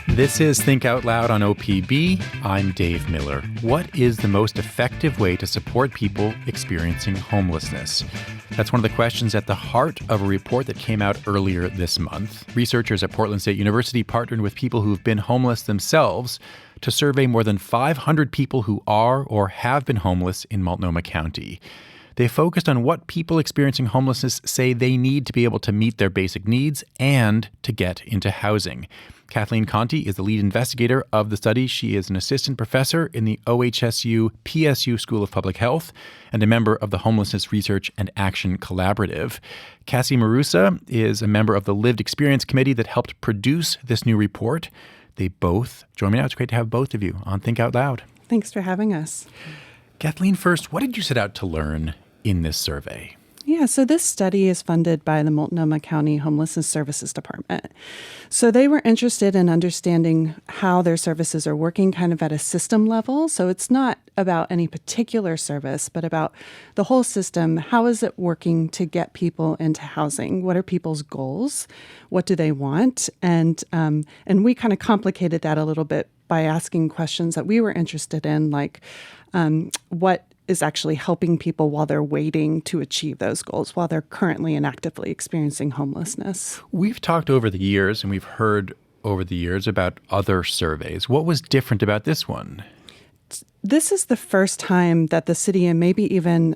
This is Think Out Loud on OPB. I'm Dave Miller. What is the most effective way to support people experiencing homelessness? That's one of the questions at the heart of a report that came out earlier this month. Researchers at Portland State University partnered with people who've been homeless themselves to survey more than 500 people who are or have been homeless in Multnomah County. They focused on what people experiencing homelessness say they need to be able to meet their basic needs and to get into housing. Kathleen Conte is the lead investigator of the study. She is an assistant professor in the OHSU PSU School of Public Health and a member of the Homelessness Research and Action Collaborative. Cassie Marusa is a member of the Lived Experience Committee that helped produce this new report. They both join me now. It's great to have both of you on Think Out Loud. Thanks for having us. Kathleen, first, what did you set out to learn in this survey? Yeah, so this study is funded by the Multnomah County Homelessness Services Department. So they were interested in understanding how their services are working kind of at a system level. So it's not about any particular service, but about the whole system. How is it working to get people into housing? What are people's goals? What do they want? And we kind of complicated that a little bit by asking questions that we were interested in, like what is actually helping people while they're waiting to achieve those goals, while they're currently and actively experiencing homelessness. We've talked over the years and we've heard over the years about other surveys. What was different about this one? This is the first time that the city and maybe even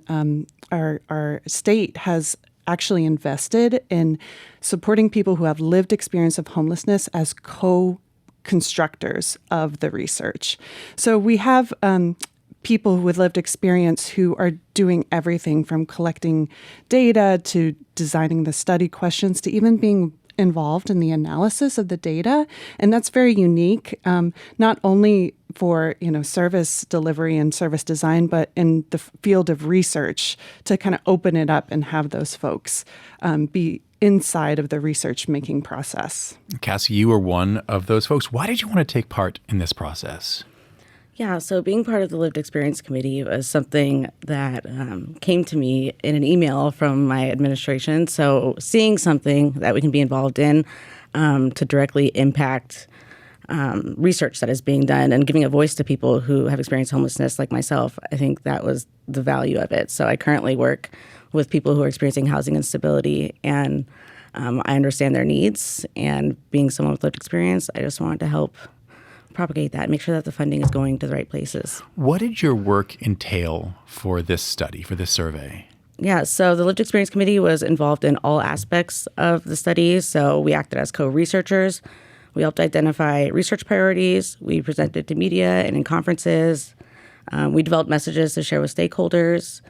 our state has actually invested in supporting people who have lived experience of homelessness as co-constructors of the research. So we have people with lived experience who are doing everything from collecting data to designing the study questions to even being involved in the analysis of the data. And that's very unique, not only for service delivery and service design, but in the field of research to kind of open it up and have those folks be inside of the research-making process. Cassie, you were one of those folks. Why did you want to take part in this process? Yeah, so being part of the Lived Experience Committee was something that came to me in an email from my administration. So seeing something that we can be involved in to directly impact research that is being done and giving a voice to people who have experienced homelessness like myself, I think that was the value of it. So I currently work with people who are experiencing housing instability, and I understand their needs. And being someone with lived experience, I just wanted to help propagate that, make sure that the funding is going to the right places. What did your work entail for this study, for this survey? Yeah, so the Lived Experience Committee was involved in all aspects of the study. So we acted as co-researchers. We helped identify research priorities. We presented to media and in conferences. We developed messages to share with stakeholders.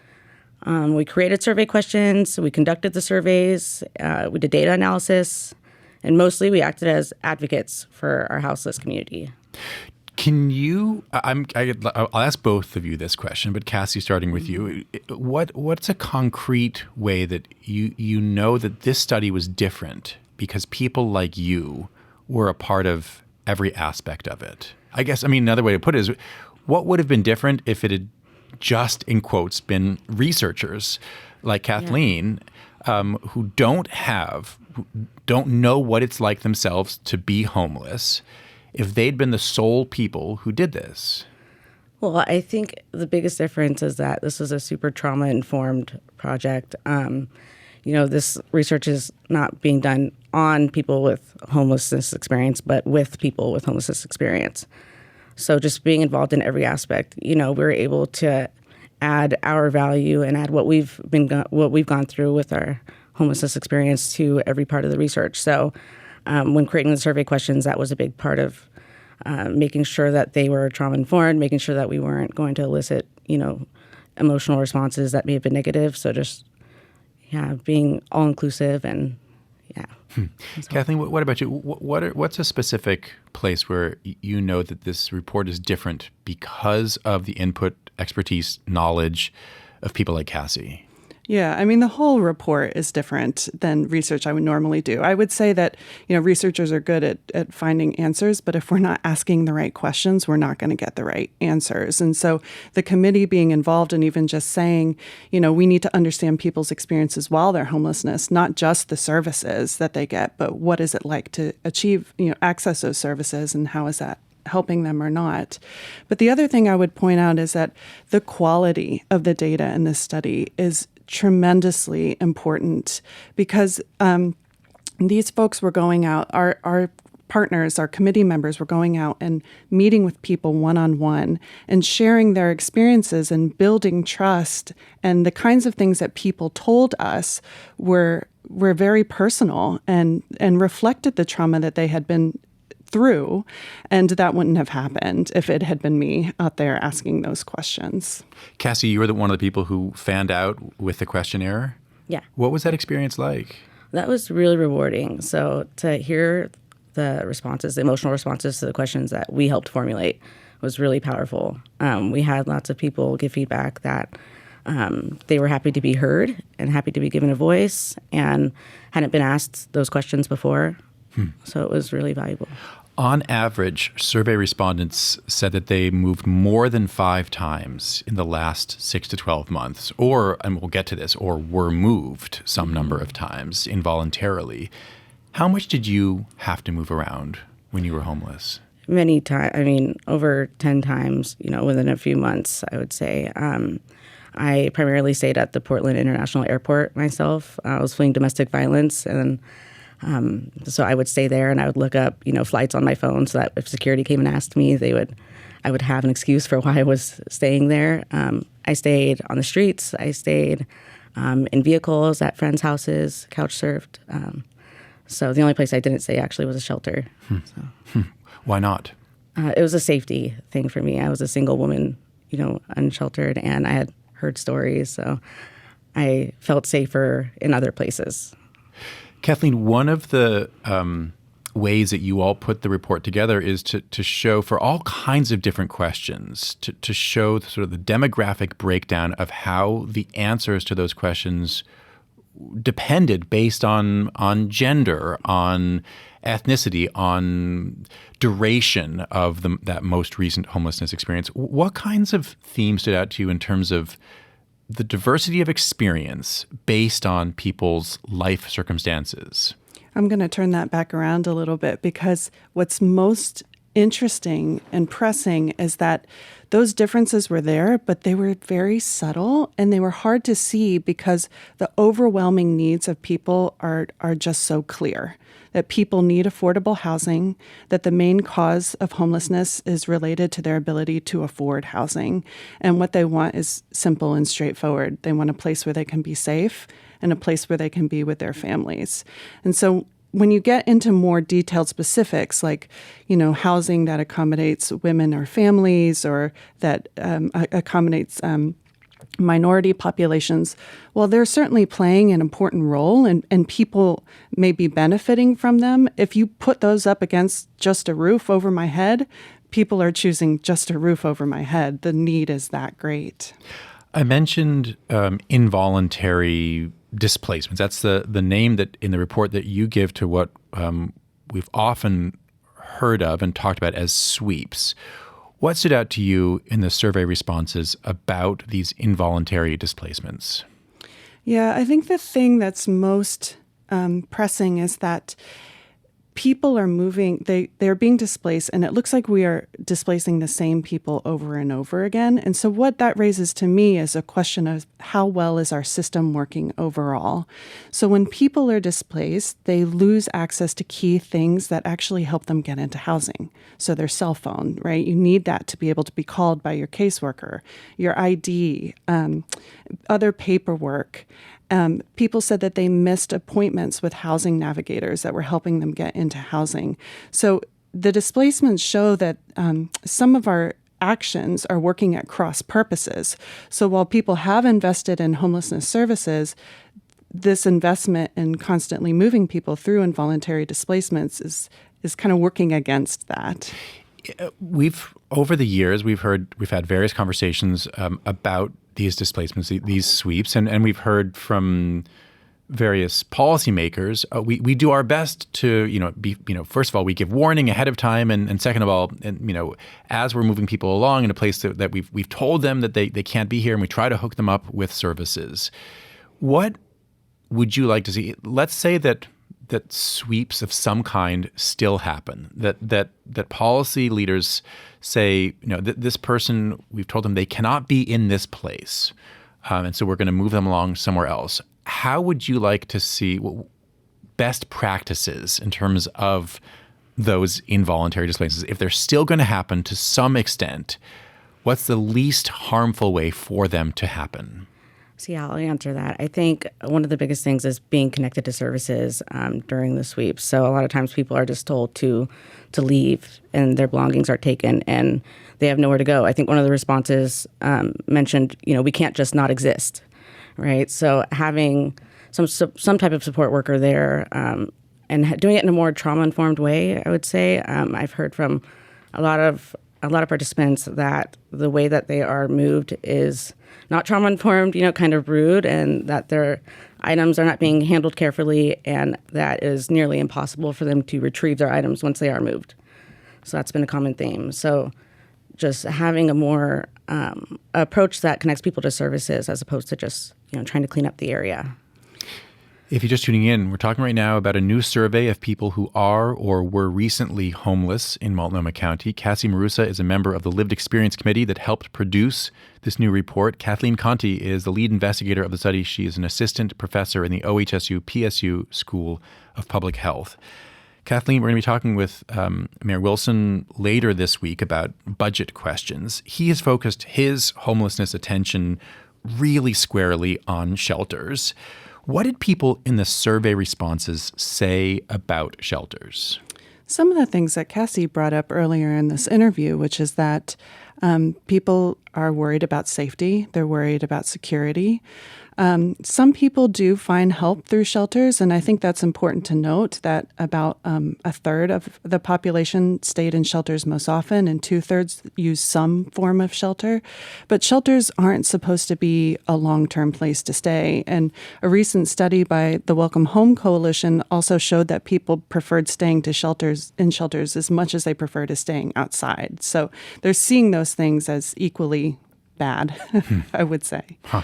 We created survey questions. We conducted the surveys. We did data analysis. And mostly we acted as advocates for our houseless community. Can you, I'll ask both of you this question, but Cassie, starting with you, what's a concrete way that you know that this study was different because people like you were a part of every aspect of it? I guess, another way to put it is, what would have been different if it had just, in quotes, been researchers like Kathleen, who don't know what it's like themselves to be homeless, if they'd been the sole people who did this? Well, I think the biggest difference is that this is a super trauma-informed project. This research is not being done on people with homelessness experience, but with people with homelessness experience. So just being involved in every aspect, we're able to add our value and add what we've gone through with our homelessness experience to every part of the research. So when creating the survey questions, that was a big part of making sure that they were trauma-informed, making sure that we weren't going to elicit, emotional responses that may have been negative. So just, being all-inclusive and, Kathleen, what about you? What's a specific place where you know that this report is different because of the input, expertise, knowledge of people like Cassie? Yeah, I mean, the whole report is different than research I would normally do. I would say that, researchers are good at finding answers, but if we're not asking the right questions, we're not going to get the right answers. And so the committee being involved and even just saying, we need to understand people's experiences while they're homelessness, not just the services that they get, but what is it like to achieve, access those services, and how is that helping them or not. But the other thing I would point out is that the quality of the data in this study is tremendously important, because these folks were going out, our partners, our committee members were going out and meeting with people one-on-one and sharing their experiences and building trust. And the kinds of things that people told us were very personal and reflected the trauma that they had been through, and that wouldn't have happened if it had been me out there asking those questions. Cassie, you were one of the people who fanned out with the questionnaire. Yeah. What was that experience like? That was really rewarding. So to hear the responses, the emotional responses to the questions that we helped formulate was really powerful. We had lots of people give feedback that they were happy to be heard and happy to be given a voice and hadn't been asked those questions before. So it was really valuable. On average, survey respondents said that they moved more than 5 times in the last 6 to 12 months, and we'll get to this, or were moved some number of times involuntarily. How much did you have to move around when you were homeless? Many times. I mean, over 10 times, within a few months, I would say. I primarily stayed at the Portland International Airport myself. I was fleeing domestic violence, and so I would stay there and I would look up, flights on my phone so that if security came and asked me, I would have an excuse for why I was staying there. I stayed on the streets. I stayed in vehicles at friends' houses, couch surfed. So the only place I didn't stay actually was a shelter. Why not? It was a safety thing for me. I was a single woman, unsheltered, and I had heard stories, so I felt safer in other places. Kathleen, one of the ways that you all put the report together is to show, for all kinds of different questions, to show sort of the demographic breakdown of how the answers to those questions depended based on gender, on ethnicity, on duration of that most recent homelessness experience. What kinds of themes stood out to you in terms of the diversity of experience based on people's life circumstances? I'm going to turn that back around a little bit, because what's most interesting and pressing is that those differences were there, but they were very subtle and they were hard to see because the overwhelming needs of people are just so clear. That people need affordable housing, that the main cause of homelessness is related to their ability to afford housing. And what they want is simple and straightforward. They want a place where they can be safe and a place where they can be with their families. And so when you get into more detailed specifics, like, housing that accommodates women or families, or that accommodates minority populations, well, they're certainly playing an important role, and people may be benefiting from them. If you put those up against just a roof over my head, people are choosing just a roof over my head. The need is that great. I mentioned involuntary displacements. That's the name that in the report that you give to what we've often heard of and talked about as sweeps. What stood out to you in the survey responses about these involuntary displacements? Yeah, I think the thing that's most pressing is that people are moving, they're being displaced, and it looks like we are displacing the same people over and over again. And so what that raises to me is a question of how well is our system working overall? So when people are displaced, they lose access to key things that actually help them get into housing. So their cell phone, right? You need that to be able to be called by your caseworker, your ID, other paperwork. People said that they missed appointments with housing navigators that were helping them get into housing. So the displacements show that some of our actions are working at cross purposes. So while people have invested in homelessness services, this investment in constantly moving people through involuntary displacements is kind of working against that. Over the years, we've had various conversations about these displacements, these sweeps, and we've heard from various policymakers, we do our best to, first of all, we give warning ahead of time, and second of all, as we're moving people along in a place that we've told them that they can't be here, and we try to hook them up with services. What would you like to see? Let's say that sweeps of some kind still happen, that policy leaders say, this person, we've told them they cannot be in this place, and so we're going to move them along somewhere else. How would you like to see best practices in terms of those involuntary displacements? If they're still going to happen to some extent, what's the least harmful way for them to happen? So yeah, I'll answer that. I think one of the biggest things is being connected to services during the sweep. So a lot of times people are just told to leave and their belongings are taken and they have nowhere to go. I think one of the responses mentioned, we can't just not exist. Right, so having some type of support worker there and doing it in a more trauma-informed way, I would say. I've heard from a lot of participants that the way that they are moved is not trauma-informed, kind of rude, and that their items are not being handled carefully, and that is nearly impossible for them to retrieve their items once they are moved. So that's been a common theme. So just having a more approach that connects people to services as opposed to just trying to clean up the area. If you're just tuning in, we're talking right now about a new survey of people who are or were recently homeless in Multnomah County. Cassie Marusa is a member of the Lived Experience Committee that helped produce this new report. Kathleen Conte is the lead investigator of the study. She is an assistant professor in the OHSU PSU School of Public Health. Kathleen, we're going to be talking with Mayor Wilson later this week about budget questions. He has focused his homelessness attention really squarely on shelters. What did people in the survey responses say about shelters? Some of the things that Cassie brought up earlier in this interview, which is that people are worried about safety. They're worried about security. Some people do find help through shelters, and I think that's important to note that about a third of the population stayed in shelters most often, and 2/3 use some form of shelter. But shelters aren't supposed to be a long-term place to stay. And a recent study by the Welcome Home Coalition also showed that people preferred staying in shelters as much as they prefer to staying outside. So they're seeing those things as equally bad, I would say. Huh.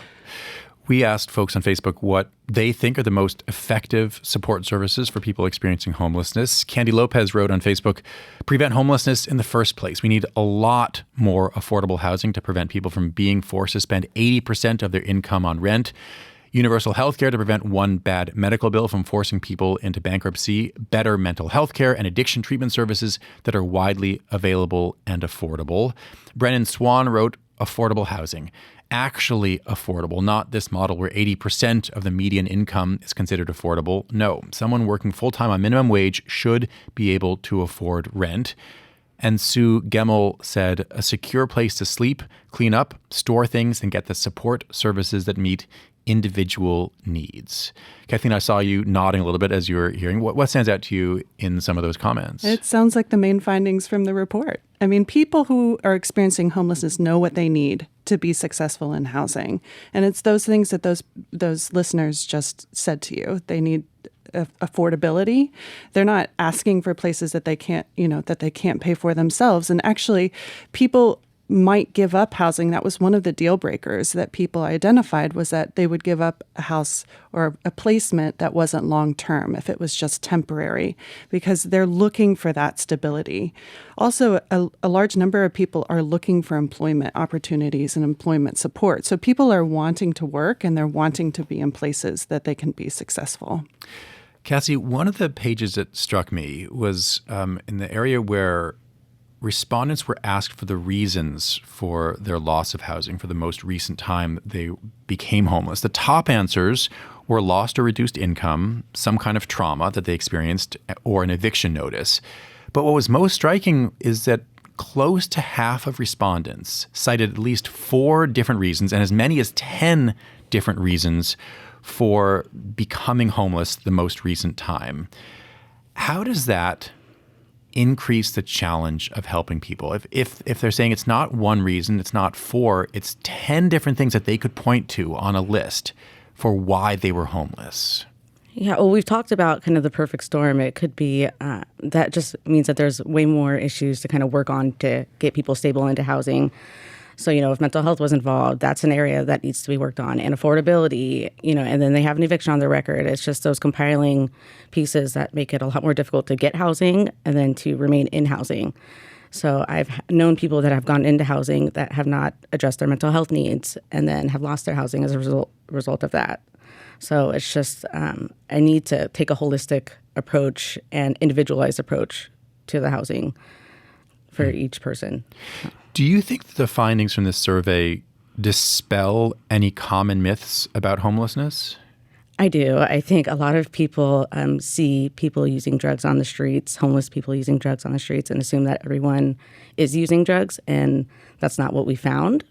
We asked folks on Facebook what they think are the most effective support services for people experiencing homelessness. Candy Lopez wrote on Facebook, prevent homelessness in the first place. We need a lot more affordable housing to prevent people from being forced to spend 80% of their income on rent. Universal health care to prevent one bad medical bill from forcing people into bankruptcy. Better mental health care and addiction treatment services that are widely available and affordable. Brennan Swan wrote, affordable housing. Actually affordable, not this model where 80% of the median income is considered affordable. No, someone working full-time on minimum wage should be able to afford rent. And Sue Gemmel said, a secure place to sleep, clean up, store things, and get the support services that meet individual needs. Kathleen, I saw you nodding a little bit as you were hearing. What stands out to you in some of those comments? It sounds like the main findings from the report. I mean, people who are experiencing homelessness know what they need to be successful in housing. And it's those things that those listeners just said to you. They need affordability. They're not asking for places that they can't pay for themselves. And actually, people might give up housing. That was one of the deal breakers that people identified, was that they would give up a house or a placement that wasn't long-term if it was just temporary, because they're looking for that stability. Also, a large number of people are looking for employment opportunities and employment support. So people are wanting to work and they're wanting to be in places that they can be successful. Cassie, one of the pages that struck me was in the area where respondents were asked for the reasons for their loss of housing for the most recent time they became homeless. The top answers were lost or reduced income, some kind of trauma that they experienced, or an eviction notice. But what was most striking is that close to half of respondents cited at least 4 different reasons and as many as 10 different reasons for becoming homeless the most recent time. How does that increase the challenge of helping people? If they're saying it's not one reason, it's not four, it's 10 different things that they could point to on a list for why they were homeless. Yeah, well, we've talked about kind of the perfect storm. It could be that just means that there's way more issues to kind of work on to get people stable into housing. So, if mental health was involved, that's an area that needs to be worked on. And affordability, and then they have an eviction on their record. It's just those compiling pieces that make it a lot more difficult to get housing and then to remain in housing. So I've known people that have gone into housing that have not addressed their mental health needs and then have lost their housing as a result of that. So it's just I need to take a holistic approach and individualized approach to the housing for each person. Do you think that the findings from this survey dispel any common myths about homelessness? I do. I think a lot of people see people using drugs on the streets, homeless people using drugs on the streets, and assume that everyone is using drugs, and that's not what we found.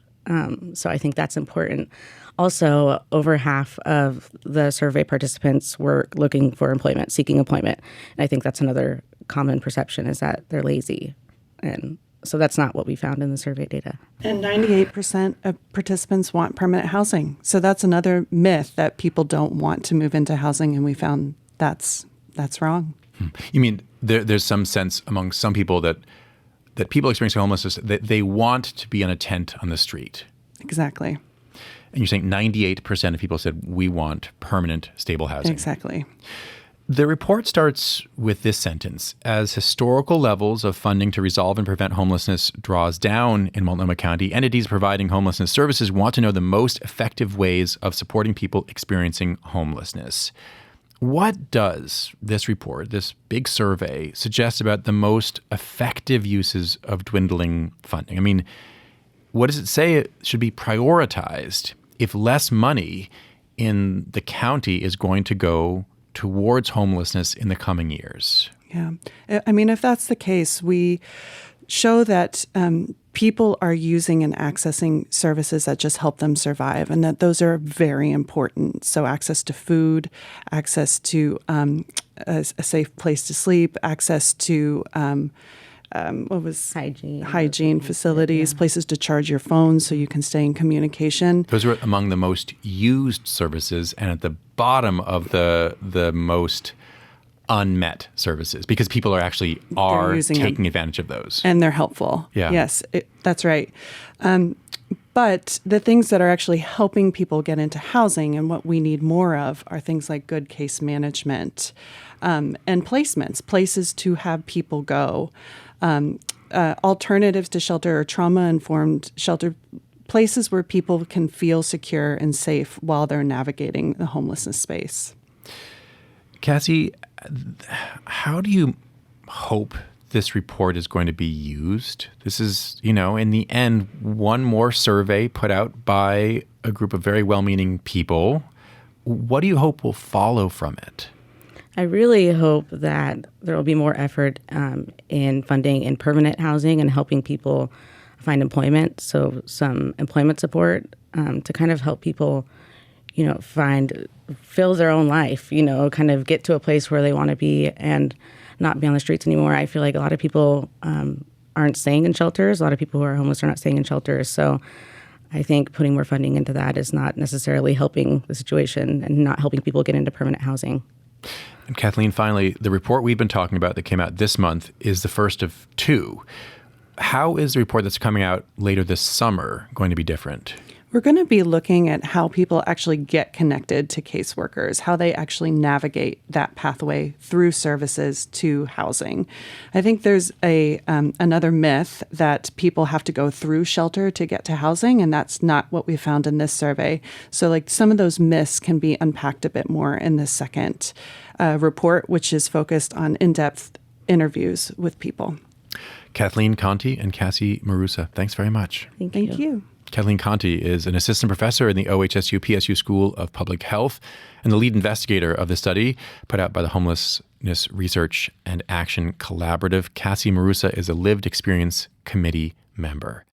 So I think that's important. Also, over half of the survey participants were looking for employment, seeking employment. And I think that's another common perception, is that they're lazy. And so that's not what we found in the survey data. And 98% of participants want permanent housing. So that's another myth, that people don't want to move into housing, and we found that's wrong. You mean there's some sense among some people that people experiencing homelessness, that they want to be in a tent on the street? Exactly. And you're saying 98% of people said, we want permanent, stable housing. Exactly. The report starts with this sentence: as historical levels of funding to resolve and prevent homelessness draws down in Multnomah County, entities providing homelessness services want to know the most effective ways of supporting people experiencing homelessness. What does this report, this big survey, suggest about the most effective uses of dwindling funding? I mean, what does it say it should be prioritized if less money in the county is going to go towards homelessness in the coming years? Yeah. I mean, if that's the case, we show that people are using and accessing services that just help them survive, and that those are very important. So access to food, access to a safe place to sleep, access to hygiene facilities, places to charge your phone so you can stay in communication. Those are among the most used services, and at the bottom of the most unmet services, because people are actually taking advantage of those. And they're helpful. Yeah. Yes, that's right. But the things that are actually helping people get into housing and what we need more of are things like good case management and placements, places to have people go, alternatives to shelter or trauma-informed shelter, places where people can feel secure and safe while they're navigating the homelessness space. Cassie, how do you hope this report is going to be used? This is, in the end, one more survey put out by a group of very well-meaning people. What do you hope will follow from it? I really hope that there will be more effort in funding in permanent housing and helping people find employment. So some employment support to kind of help people, fill their own life, kind of get to a place where they want to be and not be on the streets anymore. I feel like a lot of people aren't staying in shelters. A lot of people who are homeless are not staying in shelters. So I think putting more funding into that is not necessarily helping the situation and not helping people get into permanent housing. And Kathleen, finally, the report we've been talking about that came out this month is the first of two. How is the report that's coming out later this summer going to be different? We're going to be looking at how people actually get connected to caseworkers, how they actually navigate that pathway through services to housing. I think there's another myth that people have to go through shelter to get to housing, and that's not what we found in this survey. So some of those myths can be unpacked a bit more in the second report, which is focused on in-depth interviews with people. Kathleen Conte and Cassie Marusa, thanks very much. Thank you. Kathleen Conte is an assistant professor in the OHSU-PSU School of Public Health and the lead investigator of the study put out by the Homelessness Research and Action Collaborative. Cassie Marusa is a lived experience committee member.